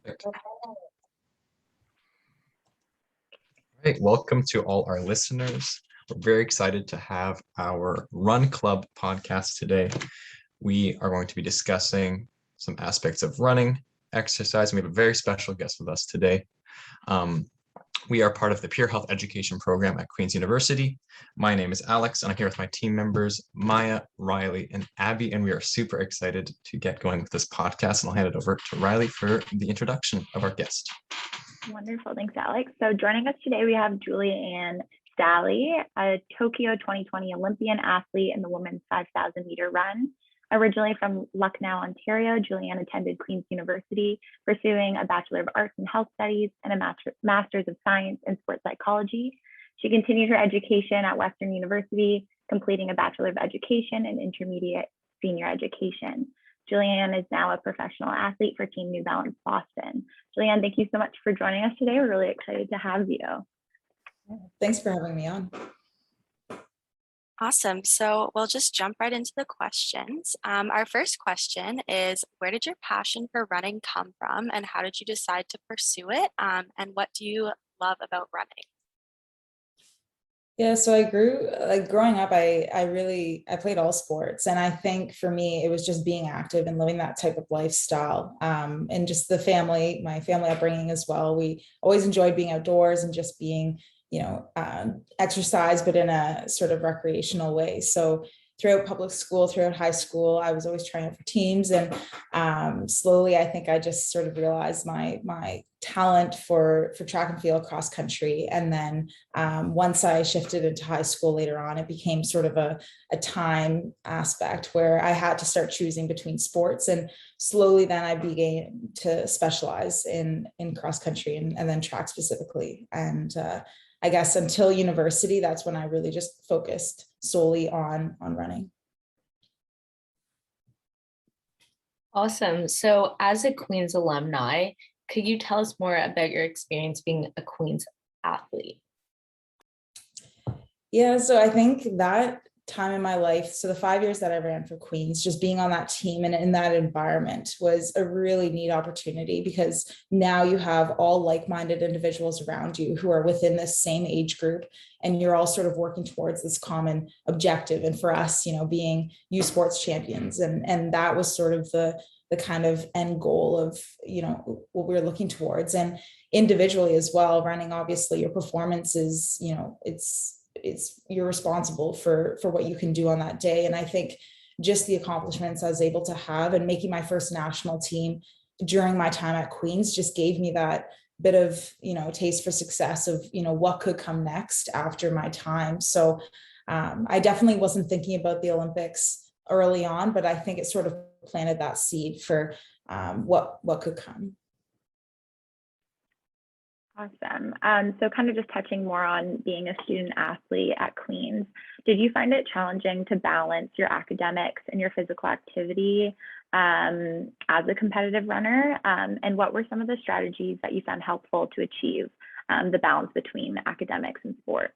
All right, welcome to all our listeners. We're very excited to have our Run Club podcast today. We are going to be discussing some aspects of running, exercise, and we have a very special guest with us today. We are part of the Pure Health Education program at Queen's University. My name is Alex, and I'm here with my team members, Maya, Riley, and Abby, and we are super excited to get going with this podcast, and I'll hand it over to Riley for the introduction of our guest. Wonderful. Thanks, Alex. So joining us today, we have Julianne Staehli, a Tokyo 2020 Olympian athlete in the women's 5,000 meter run. Originally from Lucknow, Ontario, Julianne attended Queen's University, pursuing a Bachelor of Arts in Health Studies and a Master's of Science in Sports Psychology. She continued her education at Western University, completing a Bachelor of Education and Intermediate Senior Education. Julianne is now a professional athlete for Team New Balance Boston. Julianne, thank you so much for joining us today. We're really excited to have you. Thanks for having me on. Awesome. So we'll just jump right into the questions. Our first question is, where did your passion for running come from, and how did you decide to pursue it? And what do you love about running? Yeah, so growing up, I played all sports. And I think for me, it was just being active and living that type of lifestyle. And just my family upbringing as well. We always enjoyed being outdoors and just being, exercise, but in a sort of recreational way. So throughout public school, throughout high school, I was always trying out for teams. And slowly, I think I just sort of realized my talent for track and field, cross country. And then once I shifted into high school later on, it became sort of a time aspect where I had to start choosing between sports. And slowly then I began to specialize in cross country and then track specifically. And I guess until university, that's when I really just focused solely on running. Awesome. So as a Queen's alumni, could you tell us more about your experience being a Queen's athlete? Yeah, so I think that time in my life, so the 5 years that I ran for Queen's, just being on that team and in that environment was a really neat opportunity, because now you have all like-minded individuals around you who are within this same age group, and you're all sort of working towards this common objective. And for us, being U Sports champions, and that was sort of the kind of end goal of, what we were looking towards. And individually as well, running, obviously your performance is, you're responsible for what you can do on that day. And I think just the accomplishments I was able to have and making my first national team during my time at Queen's just gave me that bit of, taste for success of, what could come next after my time. So I definitely wasn't thinking about the Olympics early on, but I think it sort of planted that seed for what could come. Awesome. So kind of just touching more on being a student athlete at Queen's, did you find it challenging to balance your academics and your physical activity as a competitive runner? And what were some of the strategies that you found helpful to achieve the balance between academics and sport?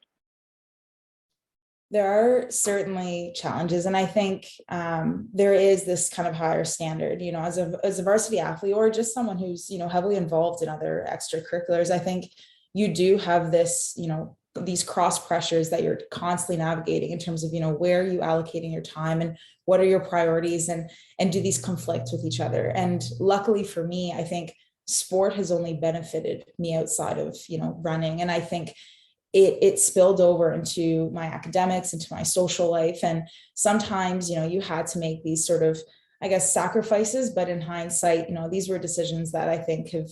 There are certainly challenges. And I think there is this kind of higher standard, as a varsity athlete or just someone who's, heavily involved in other extracurriculars. I think you do have this, these cross pressures that you're constantly navigating in terms of, where are you allocating your time and what are your priorities, and do these conflict with each other? And luckily for me, I think sport has only benefited me outside of, running. And I think it spilled over into my academics, into my social life. And sometimes, you had to make these sort of, I guess, sacrifices, but in hindsight, these were decisions that I think have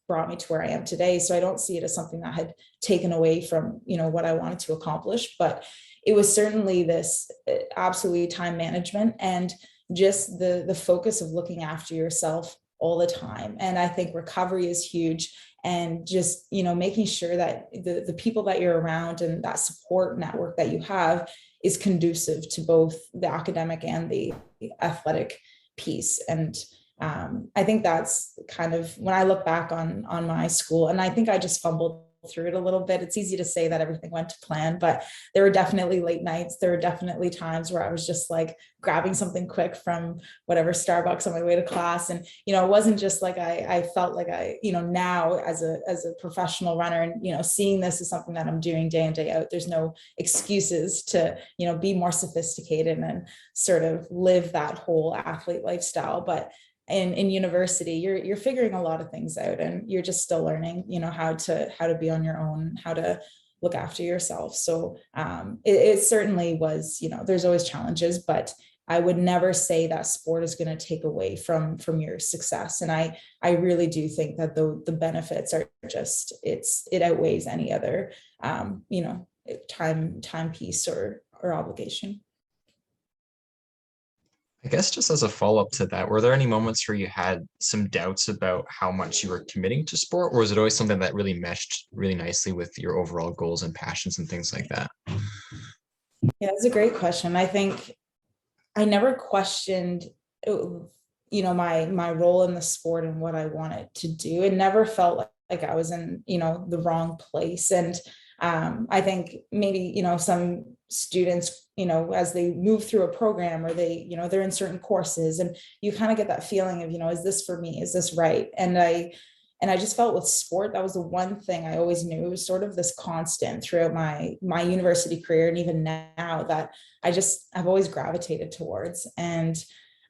brought me to where I am today. So I don't see it as something that had taken away from, what I wanted to accomplish, but it was certainly this absolutely time management and just the focus of looking after yourself all the time. And I think recovery is huge. And just, making sure that the people that you're around and that support network that you have is conducive to both the academic and the athletic piece. And I think that's kind of when I look back on my school, and I think I just fumbled through it a little bit. It's easy to say that everything went to plan, but there were definitely late nights. There were definitely times where I was just like grabbing something quick from whatever Starbucks on my way to class. And, you know, it wasn't just like I felt like now as a professional runner and, seeing this is something that I'm doing day in, day out, there's no excuses to, be more sophisticated and sort of live that whole athlete lifestyle. But in university, you're figuring a lot of things out, and you're just still learning, how to be on your own, how to look after yourself. So it certainly was, there's always challenges, but I would never say that sport is going to take away from your success. And I really do think that the benefits are just, it outweighs any other, time piece or obligation. I guess just as a follow-up to that, were there any moments where you had some doubts about how much you were committing to sport, or was it always something that really meshed really nicely with your overall goals and passions and things like that? Yeah, that's a great question. I think I never questioned, my role in the sport and what I wanted to do. It never felt like I was in, the wrong place. And I think maybe, some students, as they move through a program or they, they're in certain courses and you kind of get that feeling of, is this for me? Is this right? And I just felt with sport, that was the one thing I always knew. It was sort of this constant throughout my university career. And even now that I've always gravitated towards. And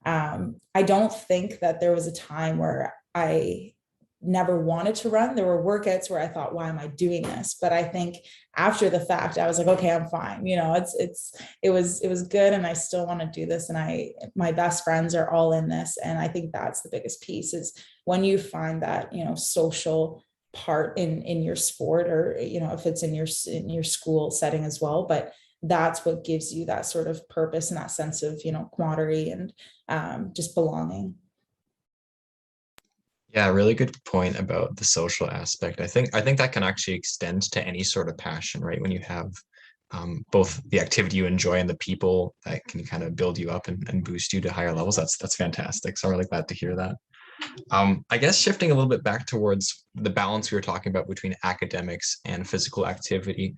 I don't think that there was a time where I never wanted to run. There were workouts where I thought, why am I doing this? But I think after the fact, I was like, okay, I'm fine. It was good. And I still want to do this. And my best friends are all in this. And I think that's the biggest piece is when you find that, social part in your sport, or, if it's in your school setting as well, but that's what gives you that sort of purpose and that sense of, camaraderie and just belonging. Yeah, really good point about the social aspect. I think that can actually extend to any sort of passion, right? When you have both the activity you enjoy and the people that can kind of build you up and boost you to higher levels. That's fantastic. So I'm really glad to hear that. I guess shifting a little bit back towards the balance we were talking about between academics and physical activity.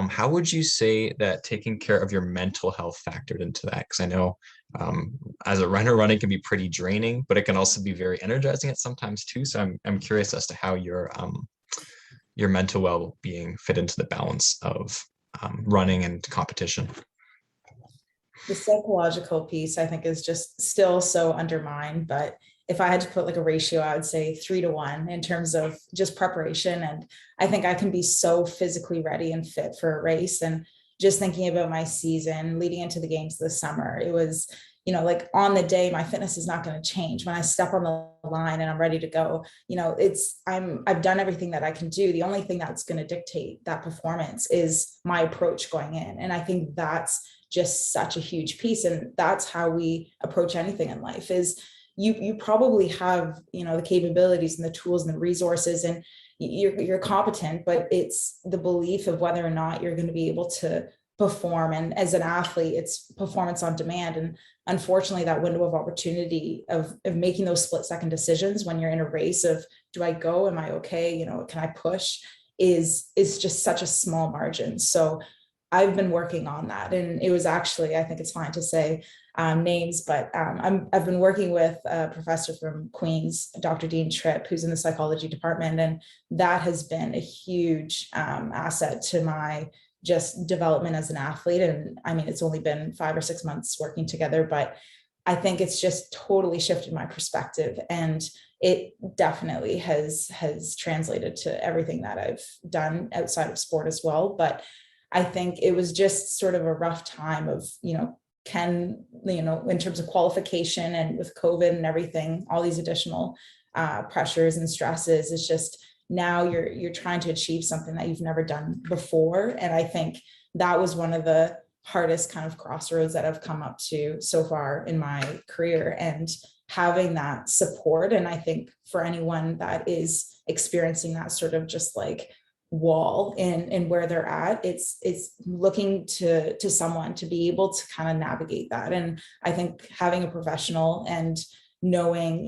How would you say that taking care of your mental health factored into that? Because I know as a runner, running can be pretty draining, but it can also be very energizing at sometimes too. So I'm curious as to how your mental well-being fit into the balance of running and competition. The psychological piece, I think, is just still so undermined, but if I had to put like a ratio, I would say 3-1 in terms of just preparation. And I think I can be so physically ready and fit for a race. And just thinking about my season leading into the games this summer, it was, like on the day, my fitness is not going to change. When I step on the line and I'm ready to go, I've done everything that I can do. The only thing that's going to dictate that performance is my approach going in. And I think that's just such a huge piece. And that's how we approach anything in life is you probably have, the capabilities and the tools and the resources, and you're competent, but it's the belief of whether or not you're going to be able to perform. And as an athlete, it's performance on demand. And unfortunately, that window of opportunity of making those split-second decisions when you're in a race of, do I go? Am I okay? Can I push? Is just such a small margin. So I've been working on that. And it was actually, I think it's fine to say names, but I've been working with a professor from Queen's, Dr. Dean Tripp, who's in the psychology department. And that has been a huge asset to my just development as an athlete. And I mean, it's only been 5 or 6 months working together, but I think it's just totally shifted my perspective. And it definitely has translated to everything that I've done outside of sport as well. But I think it was just sort of a rough time of, in terms of qualification and with COVID and everything, all these additional pressures and stresses. It's just now you're trying to achieve something that you've never done before. And I think that was one of the hardest kind of crossroads that I've come up to so far in my career, and having that support. And I think for anyone that is experiencing that sort of just like wall in where they're at, it's looking to someone to be able to kind of navigate that. And I think having a professional and knowing,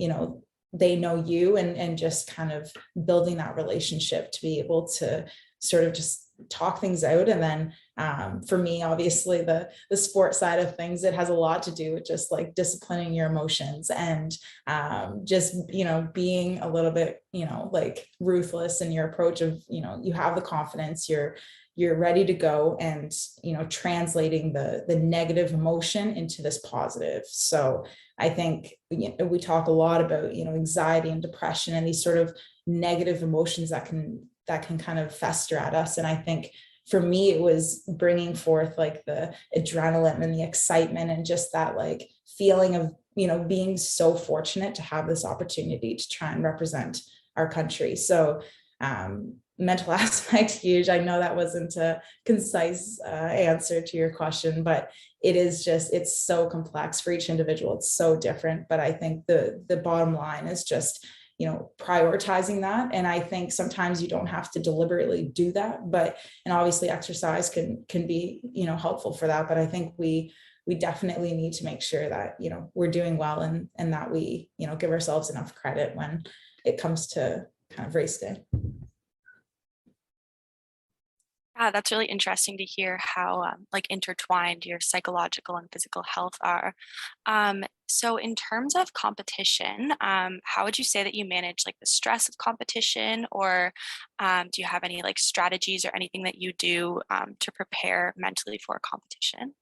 they know you, and just kind of building that relationship to be able to sort of just talk things out. And then for me, obviously the sport side of things, it has a lot to do with just like disciplining your emotions, and just, being a little bit, like ruthless in your approach of, you have the confidence, you're ready to go, and translating the negative emotion into this positive. So I think we talk a lot about anxiety and depression and these sort of negative emotions that can kind of fester at us. And I think for me, it was bringing forth like the adrenaline and the excitement, and just that like feeling of being so fortunate to have this opportunity to try and represent our country. So mental aspect, huge. I know that wasn't a concise answer to your question, but it's so complex for each individual. It's so different. But I think the bottom line is just, prioritizing that. And I think sometimes you don't have to deliberately do that, and obviously exercise can be, helpful for that. But I think we definitely need to make sure that, we're doing well, and that we, give ourselves enough credit when it comes to kind of race day. Yeah, that's really interesting to hear how like intertwined your psychological and physical health are. So in terms of competition, how would you say that you manage like the stress of competition, or do you have any like strategies or anything that you do to prepare mentally for a competition?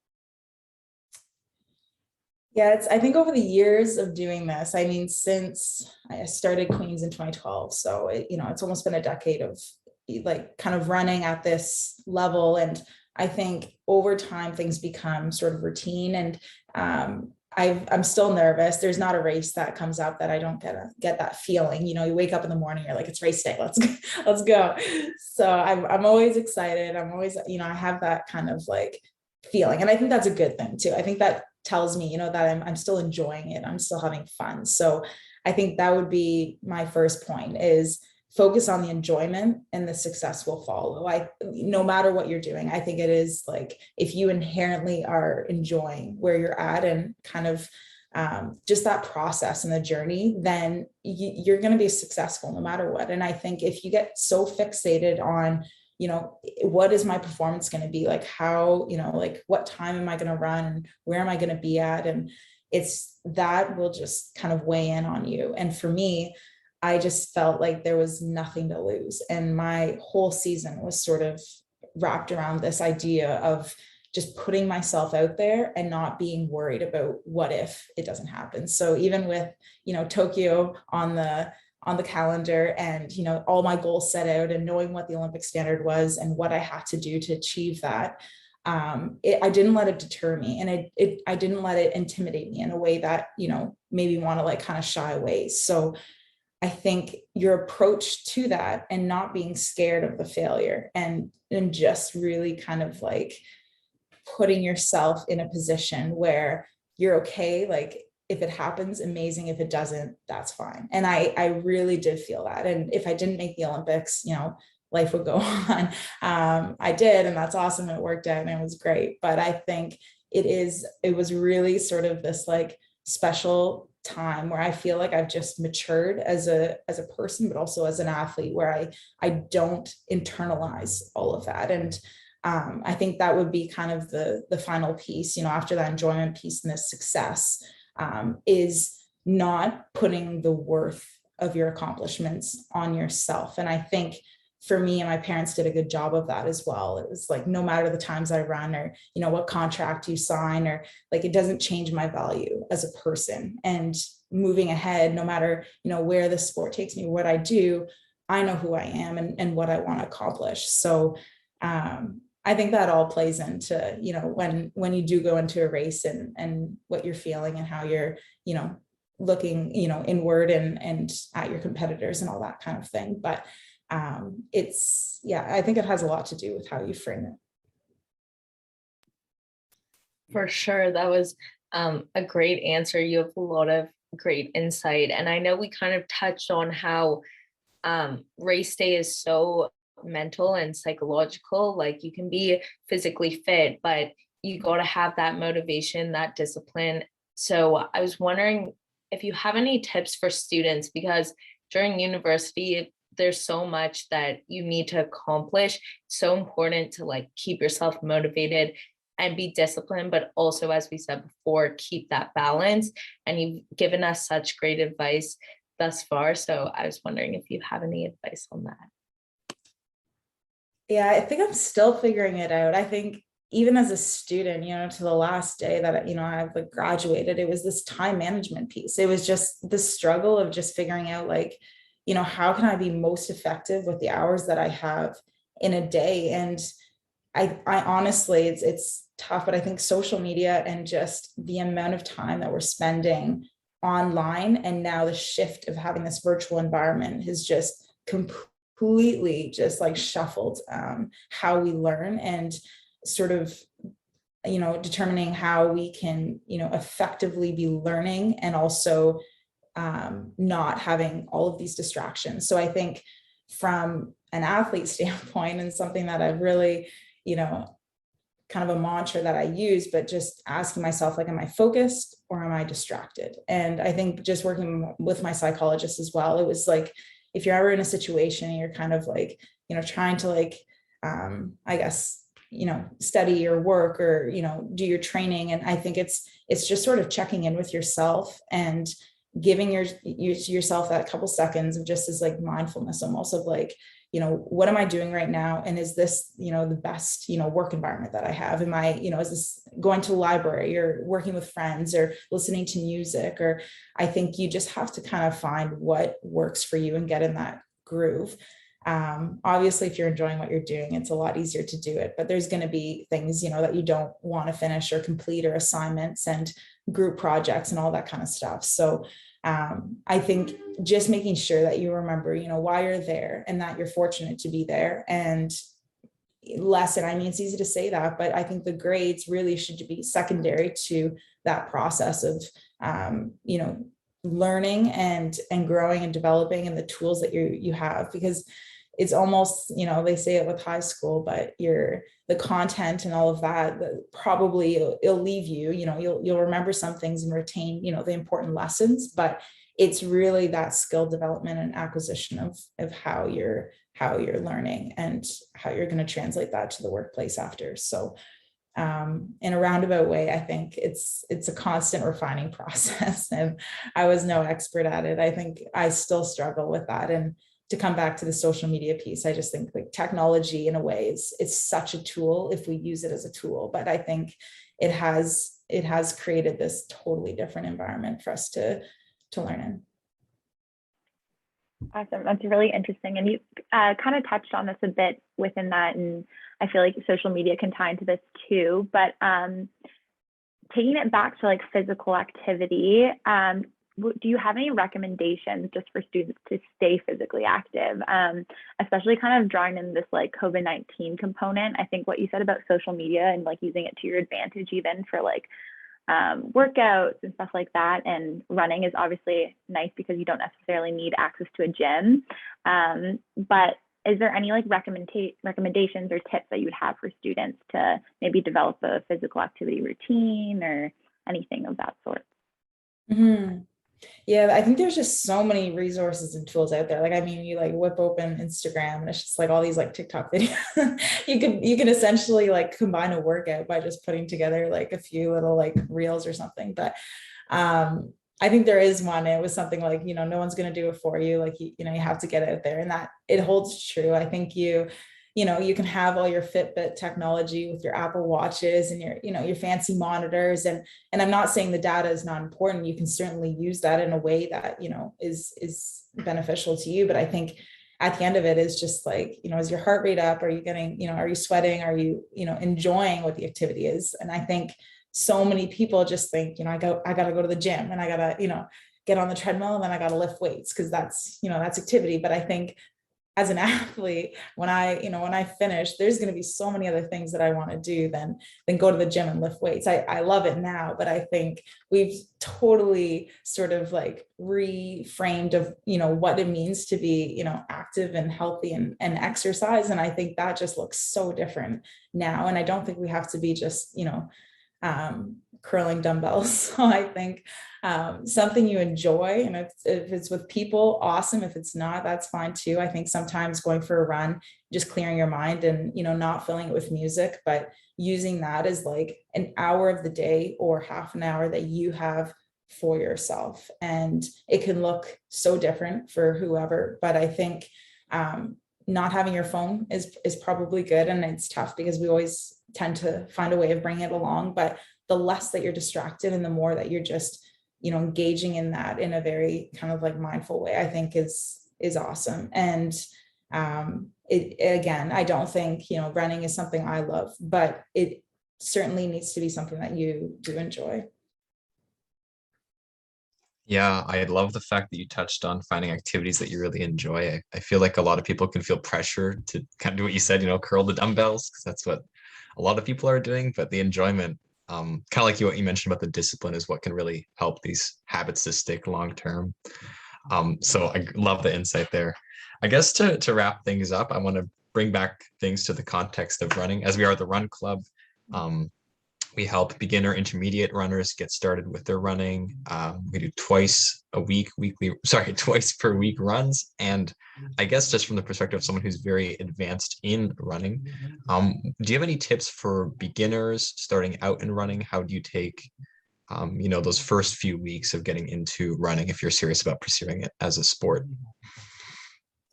Yeah, I think over the years of doing this, I mean, since I started Queens in 2012, so it's almost been a decade of like kind of running at this level. And I think over time things become sort of routine, and I'm still nervous. There's not a race that comes up that I don't get that feeling. You wake up in the morning, you're like, it's race day, let's go, let's go. So I'm always excited. I'm always, I have that kind of like feeling, and I think that's a good thing too. I think that tells me, that I'm still enjoying it. I'm still having fun. So I think that would be my first point, is focus on the enjoyment, and the success will follow. No matter what you're doing, I think it is like, if you inherently are enjoying where you're at, and kind of just that process and the journey, then you're going to be successful no matter what. And I think if you get so fixated on, what is my performance going to be like, how, like what time am I going to run, and where am I going to be at? And it's that will just kind of weigh in on you. And for me, I just felt like there was nothing to lose. And my whole season was sort of wrapped around this idea of just putting myself out there and not being worried about what if it doesn't happen. So even with, Tokyo on the calendar, and, all my goals set out, and knowing what the Olympic standard was and what I had to do to achieve that, I didn't let it deter me, and I didn't let it intimidate me in a way that, made me want to like kind of shy away. So I think your approach to that, and not being scared of the failure, and just really kind of like putting yourself in a position where you're okay. Like if it happens, amazing. If it doesn't, that's fine. And I really did feel that. And if I didn't make the Olympics, life would go on. I did, and that's awesome. It worked out and it was great. But I think it was really sort of this like special time where I feel like I've just matured as a person, but also as an athlete, where I don't internalize all of that. And I think that would be kind of the final piece, after that enjoyment piece and the success, is not putting the worth of your accomplishments on yourself. And I think for me, and my parents did a good job of that as well. It was like, no matter the times I run, or, what contract you sign, or like, it doesn't change my value as a person. And moving ahead, no matter, where the sport takes me, what I do, I know who I am, and what I want to accomplish. So I think that all plays into, when you do go into a race, and what you're feeling, and how you're, looking, inward, and at your competitors and all that kind of thing. But I think it has a lot to do with how you frame it. For sure. That was a great answer. You have a lot of great insight. And I know we kind of touched on how race day is so mental and psychological. Like you can be physically fit, but you got to have that motivation, that discipline. So I was wondering if you have any tips for students, because during university, there's so much that you need to accomplish. It's so important to like keep yourself motivated and be disciplined, but also, as we said before, keep that balance. And you've given us such great advice thus far. So I was wondering if you have any advice on that. Yeah, I think I'm still figuring it out. I think even as a student, to the last day that, I've like graduated, it was this time management piece. It was just the struggle of just figuring out like, how can I be most effective with the hours that I have in a day? And I honestly, it's tough, but I think social media and just the amount of time that we're spending online, and now the shift of having this virtual environment has just completely just like shuffled how we learn, and sort of determining how we can effectively be learning, and also not having all of these distractions. So I think from an athlete standpoint, and something that I've really kind of a mantra that I use, but just asking myself, like, am I focused or am I distracted? And I think just working with my psychologist as well, it was like, if you're ever in a situation and you're kind of like, trying to like, I guess, study your work or, do your training. And I think it's just sort of checking in with yourself and giving yourself that couple seconds of just as like mindfulness, almost of like, what am I doing right now? And is this, the best, work environment that I have? Am I, is this going to the library or working with friends or listening to music? Or I think you just have to kind of find what works for you and get in that groove. Obviously, if you're enjoying what you're doing, it's a lot easier to do it, but there's going to be things, that you don't want to finish or complete, or assignments and group projects and all that kind of stuff. So I think just making sure that you remember, why you're there, and that you're fortunate to be there. And lesson, I mean, it's easy to say that, but I think the grades really should be secondary to that process of, learning and growing and developing, and the tools that you have, because it's almost, they say it with high school, but the content and all of that probably it'll leave you, you'll remember some things and retain, the important lessons, but it's really that skill development and acquisition of how you're learning and how you're going to translate that to the workplace after. So in a roundabout way, I think it's a constant refining process, and I was no expert at it. I think I still struggle with that. And to come back to the social media piece, I just think like technology in a way it's such a tool if we use it as a tool, but I think it has created this totally different environment for us to learn in. Awesome. That's really interesting. And you kind of touched on this a bit within that. And I feel like social media can tie into this too, but taking it back to like physical activity, do you have any recommendations just for students to stay physically active, especially kind of drawing in this like COVID-19 component? I think what you said about social media and like using it to your advantage, even for like workouts and stuff like that, and running is obviously nice because you don't necessarily need access to a gym. But is there any like recommendations or tips that you would have for students to maybe develop a physical activity routine or anything of that sort? Mm-hmm. Yeah, I think there's just so many resources and tools out there. Like, I mean, you like whip open Instagram and it's just like all these like TikTok videos. you can essentially like combine a workout by just putting together like a few little like reels or something. But I think there is one. It was something like, no one's going to do it for you. Like, you have to get out there, and that it holds true. I think you can have all your Fitbit technology with your Apple watches and your fancy monitors. And I'm not saying the data is not important. You can certainly use that in a way that, is beneficial to you. But I think at the end of it is just like, is your heart rate up? Are you getting, are you sweating? Are you, enjoying what the activity is? And I think so many people just think, I got to go to the gym and I got to, get on the treadmill and then I got to lift weights because that's, that's activity. But I think as an athlete, when I finish, there's going to be so many other things that I want to do than go to the gym and lift weights. I love it now, but I think we've totally sort of like reframed of, what it means to be, active and healthy and exercise. And I think that just looks so different now. And I don't think we have to be just, curling dumbbells. So I think something you enjoy, and if it's with people, awesome. If it's not, that's fine too. I think sometimes going for a run, just clearing your mind and, not filling it with music, but using that as like an hour of the day or half an hour that you have for yourself. And it can look so different for whoever, but I think not having your phone is probably good. And it's tough because we always tend to find a way of bringing it along, but the less that you're distracted and the more that you're just, engaging in that in a very kind of like mindful way, I think is awesome. And again, I don't think, running is something I love, but it certainly needs to be something that you do enjoy. Yeah, I love the fact that you touched on finding activities that you really enjoy. I feel like a lot of people can feel pressure to kind of do what you said, curl the dumbbells, because that's what a lot of people are doing. But the enjoyment, kind of like what you mentioned about the discipline, is what can really help these habits to stick long term. So I love the insight there. I guess to wrap things up, I want to bring back things to the context of running, as we are the Run Club. We help beginner intermediate runners get started with their running. We do twice per week runs. And I guess just from the perspective of someone who's very advanced in running, do you have any tips for beginners starting out in running? How do you take, those first few weeks of getting into running if you're serious about pursuing it as a sport?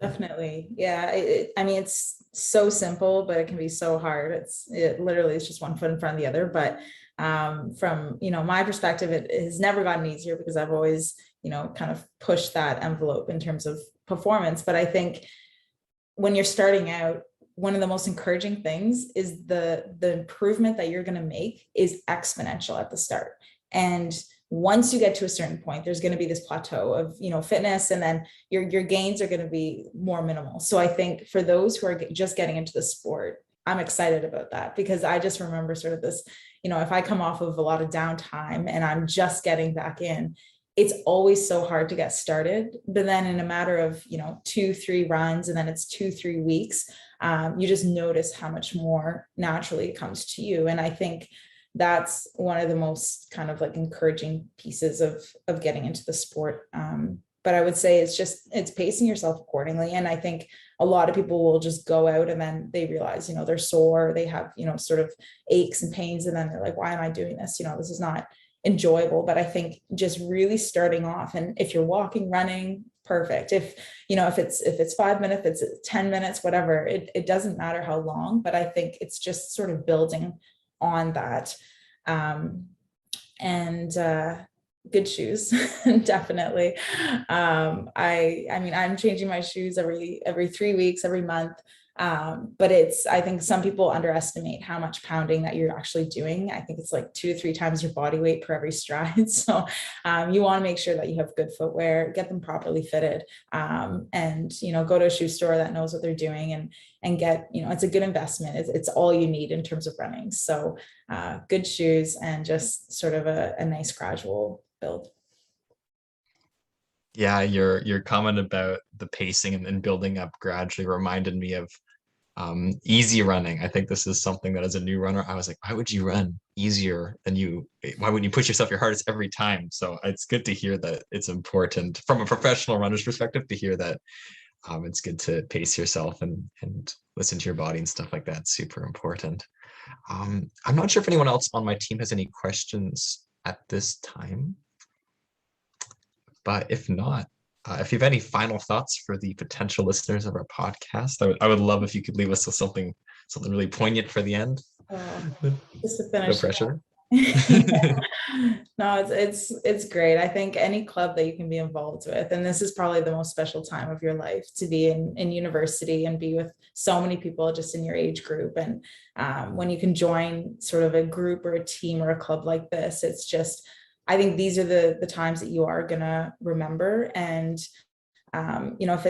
Definitely. Yeah. I mean, it's so simple, but it can be so hard. It literally is just one foot in front of the other. But from, my perspective, it has never gotten easier because I've always, kind of pushed that envelope in terms of performance. But I think when you're starting out, one of the most encouraging things is the improvement that you're going to make is exponential at the start. And once you get to a certain point, there's going to be this plateau of, fitness, and then your gains are going to be more minimal. So I think for those who are just getting into the sport, I'm excited about that, because I just remember sort of this, if I come off of a lot of downtime and I'm just getting back in, it's always so hard to get started. But then in a matter of, 2-3 runs, and then it's 2-3 weeks, you just notice how much more naturally it comes to you. And I think that's one of the most kind of like encouraging pieces of getting into the sport. But I would say it's pacing yourself accordingly. And I think a lot of people will just go out and then they realize, they're sore, they have, sort of aches and pains. And then they're like, why am I doing this? This is not enjoyable. But I think just really starting off, and if you're walking, running, perfect. If it's 5 minutes, if it's 10 minutes, whatever, it doesn't matter how long, but I think it's just sort of building on that. And good shoes, definitely. I mean, I'm changing my shoes every 3 weeks, every month. But I think some people underestimate how much pounding that you're actually doing. I think it's like 2 to 3 times your body weight per every stride. So you want to make sure that you have good footwear, get them properly fitted, and, go to a shoe store that knows what they're doing, and get, it's a good investment. It's all you need in terms of running. So good shoes and just sort of a nice gradual build. Yeah, your comment about the pacing and building up gradually reminded me of easy running. I think this is something that as a new runner, I was like, why would you run easier than why wouldn't you push yourself your hardest every time? So it's good to hear that it's important from a professional runner's perspective to hear that it's good to pace yourself and listen to your body and stuff like that. It's super important. I'm not sure if anyone else on my team has any questions at this time, but if not, if you have any final thoughts for the potential listeners of our podcast, I would love if you could leave us with something really poignant for the end. Just to finish. No pressure. No, it's great. I think any club that you can be involved with, and this is probably the most special time of your life, to be in university and be with so many people just in your age group. And when you can join sort of a group or a team or a club like this, it's just, I think these are the times that you are going to remember. And if it's